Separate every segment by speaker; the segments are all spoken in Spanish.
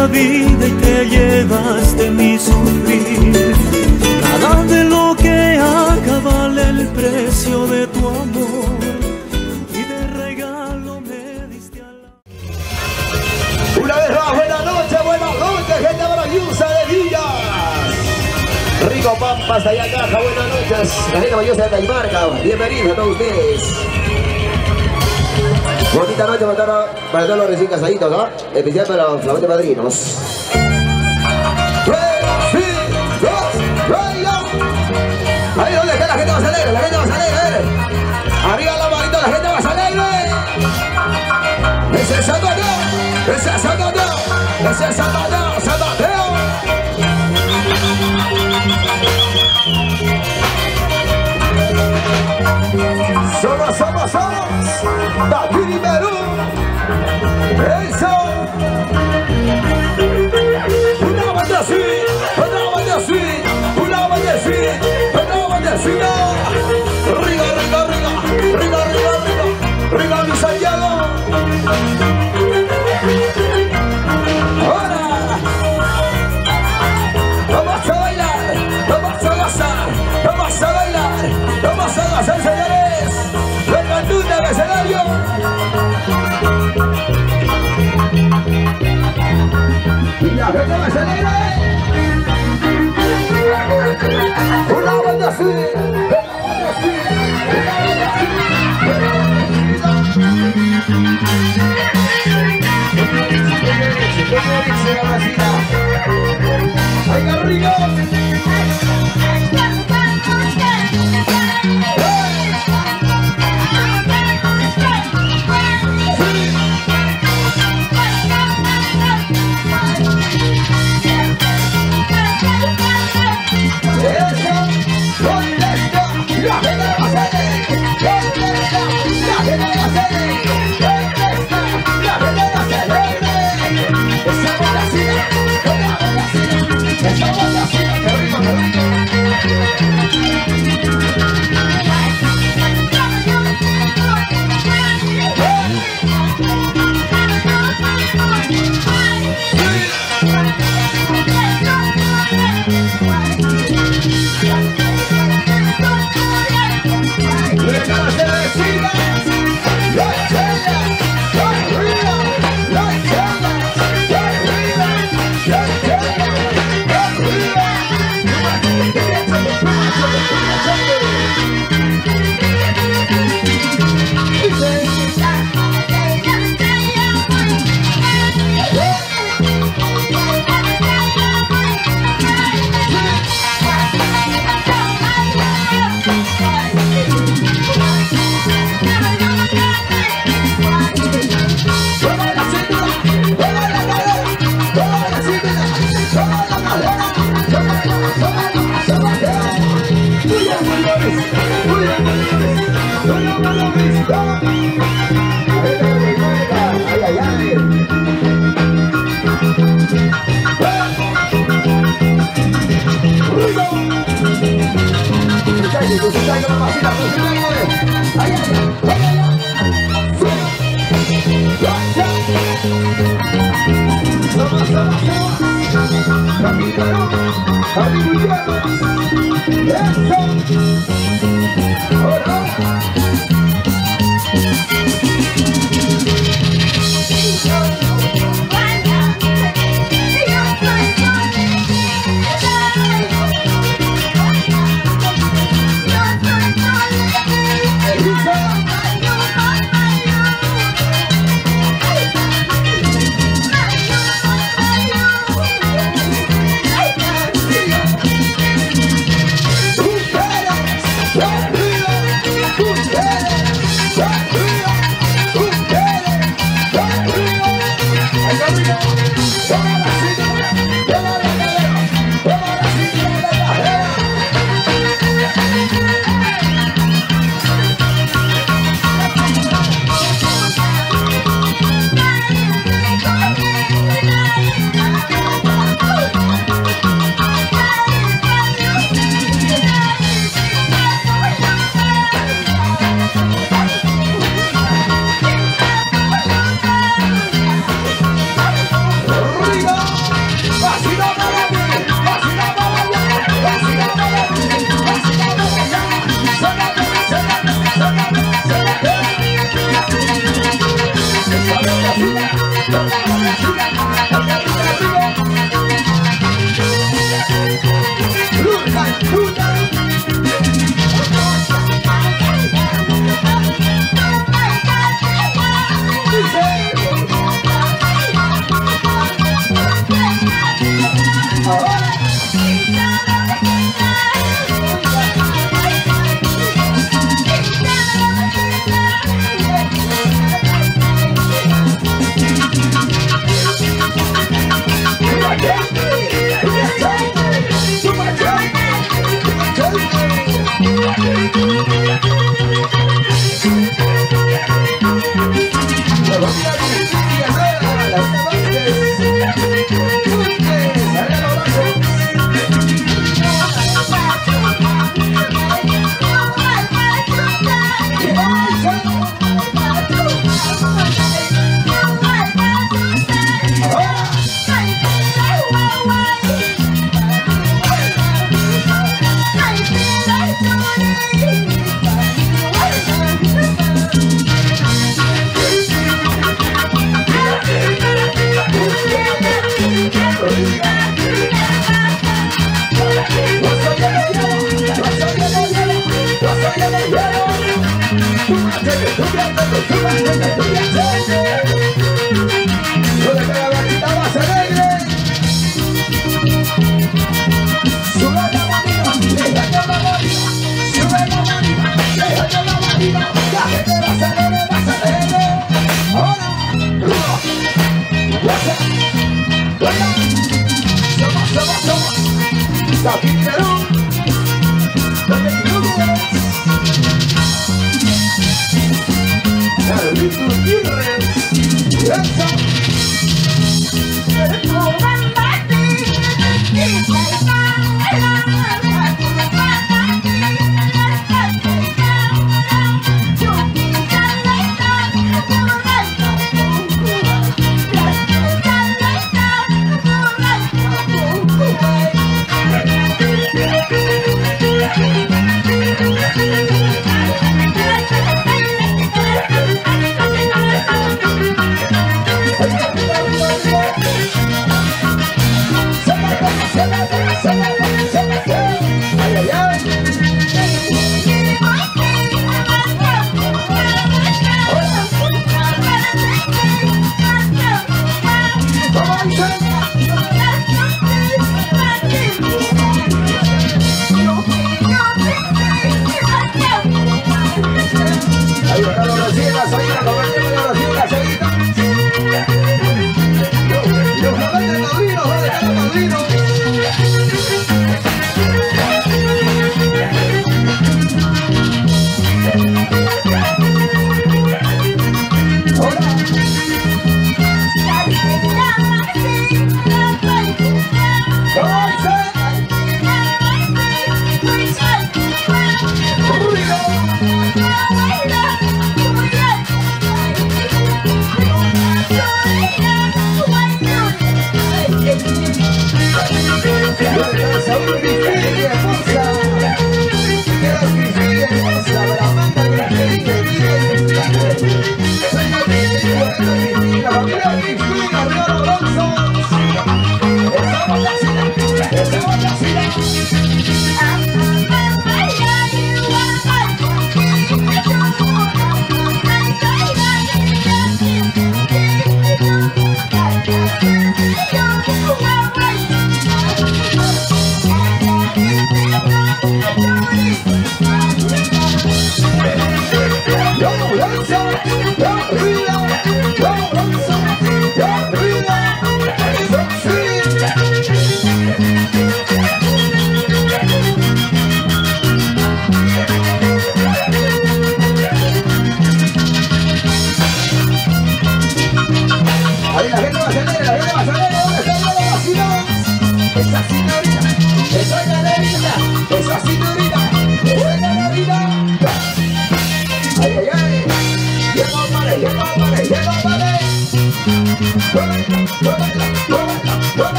Speaker 1: la vida y te llevaste mi sufrir. Nada de lo que haga vale el precio de tu amor, y de regalo me diste a la...
Speaker 2: Una vez más, buenas noches, gente maravillosa de Villas. Rico Pampas, allá caja, buenas noches. La gente maravillosa de Caimarca, bienvenidos a todos ustedes. Bonita noche para todos los recién casaditos, ¿no? Especial para los flamantes padrinos. 3, 2, 1. Ahí donde está la gente más alegre, la gente más alegre. Arriba la manito, la gente más alegre. Ese es Salvador, ese es Salvador, ese es Salvador, Salvador. Somos de aquí Perú. Eso. Una bandecita, una bandecita, una bandecita, una bandecita. Riga, riga, riga, riga, riga, riga, riga, mi Santiago. Ahora vamos a bailar, vamos a gozar, vamos a bailar, vamos a gozar, señores. La cantuta del escenario. Y la gente va a salir. Una banda así. ¡Ay, Garrigo!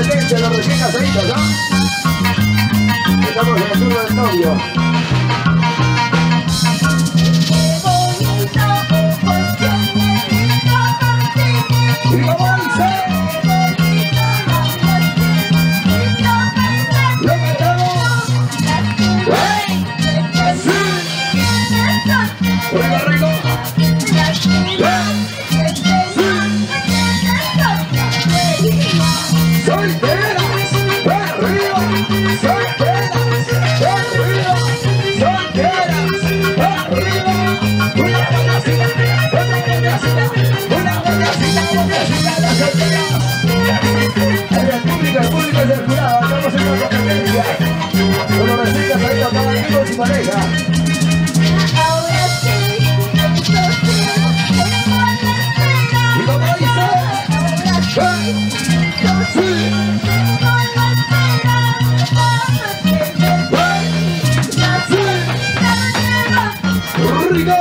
Speaker 2: tendencia, los recién casaditos, ¿no? Estamos en el turno del novio. Y como dice, lo cantamos. Sí. Rico, rico. Solteras, arriba, solteras, arriba, solteras, arriba. Una botacita, otra botacita, una botacita, botacita, las solteras. El público es el jurado, estamos en una competencia. Como recién casaditos, cada uno con su pareja. Y como dice, rico.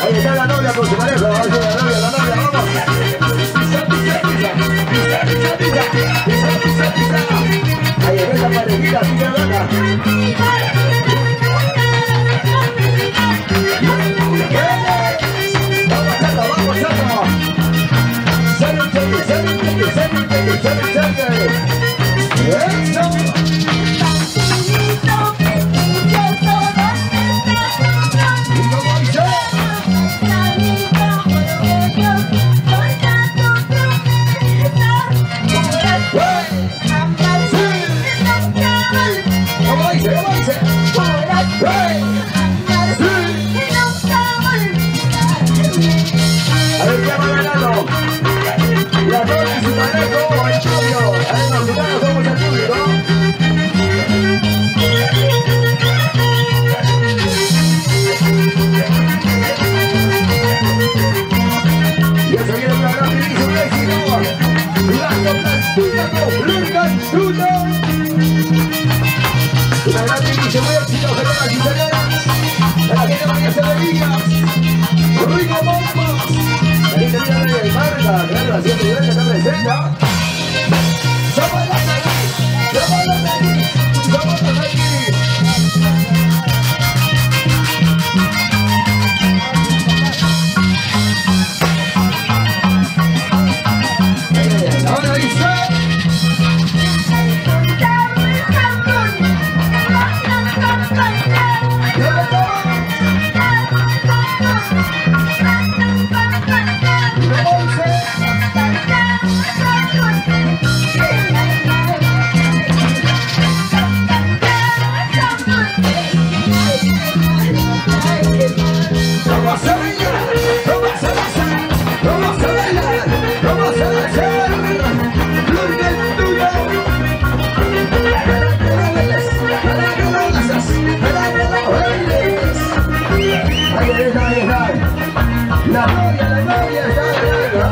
Speaker 2: Ahí está la novia con su pareja, la novia, vamos. Pisa. Ahí está esa parejita, pisa blanca. Vamos, chato. Sale. Eso. ¿Cómo dice? A ver, ¿qué va ganando? La novia y su pareja, el novio. A ver, nosotros somos el público. Y eso viene una gran inicio, un éxito. Una gran inicio, un éxito, señoras y señores. A la gente María Cerverías. Rico Bombas. La gente mira de marca, claro, la siempre grande está presente. Somos los de aquí. Ahora dice. La novia está arriba.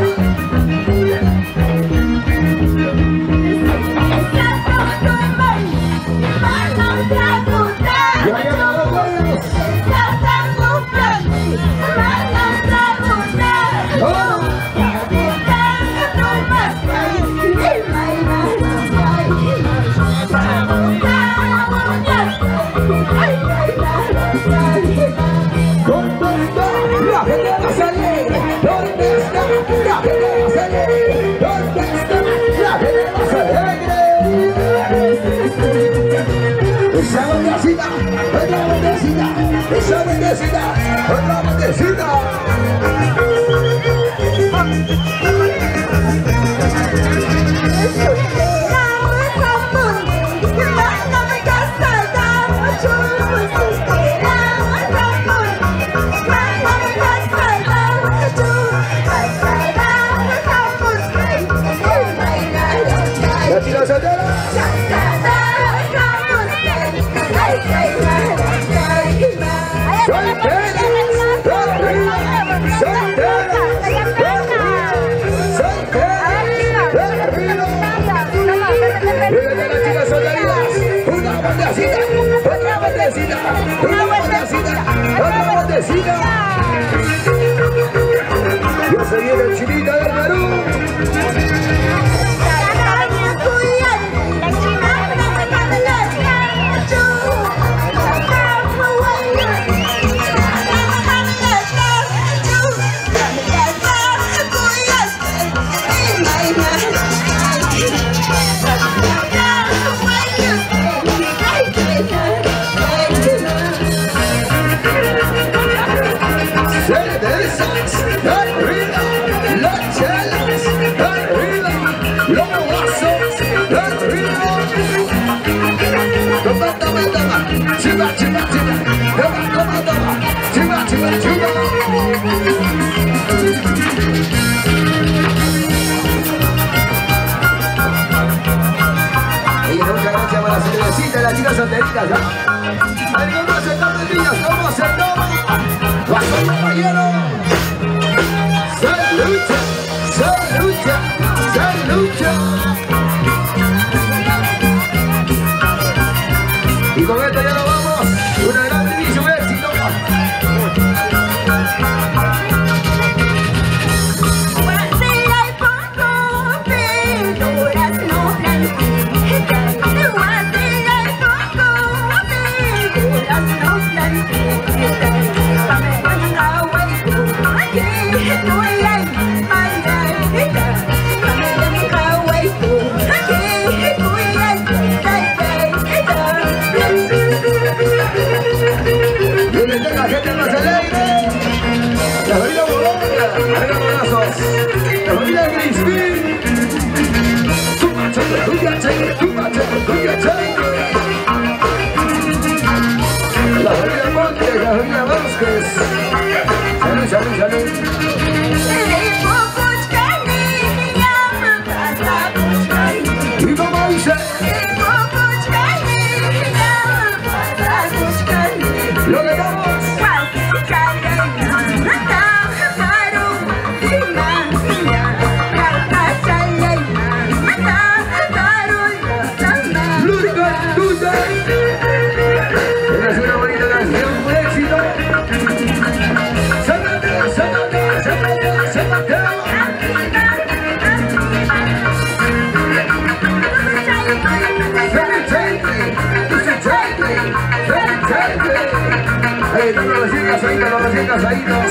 Speaker 2: Esa bendecida, otra bendecida. La chica soltera. Otra botecita. Ya se viene el Chinita del Perú. Chuba, chuba, chuba, toma, toma, toma, chuba, chuba, chuba. Oye, muchas gracias para la cervecita, las chicas solteritas, ¿no? A ver, ¿cómo se toma, niños? ¿Cómo se toma? ¡Bajo, caballero! ¡Salucha! ¡Salucha! ¡Salucha! Y con esto ya nos vamos. Una gran inicio, un éxito. La gente más alegre. La familia Bologna. Arriba abrazos. La familia Crispín. Tuma, chay, tuya, chay, tuma, chay, tuya, chay. La familia Montes, la familia Vázquez. Salud, salud, salud. Y como dice. Lo que vamos. Ahí están los recién casaditos, los recién casaditos.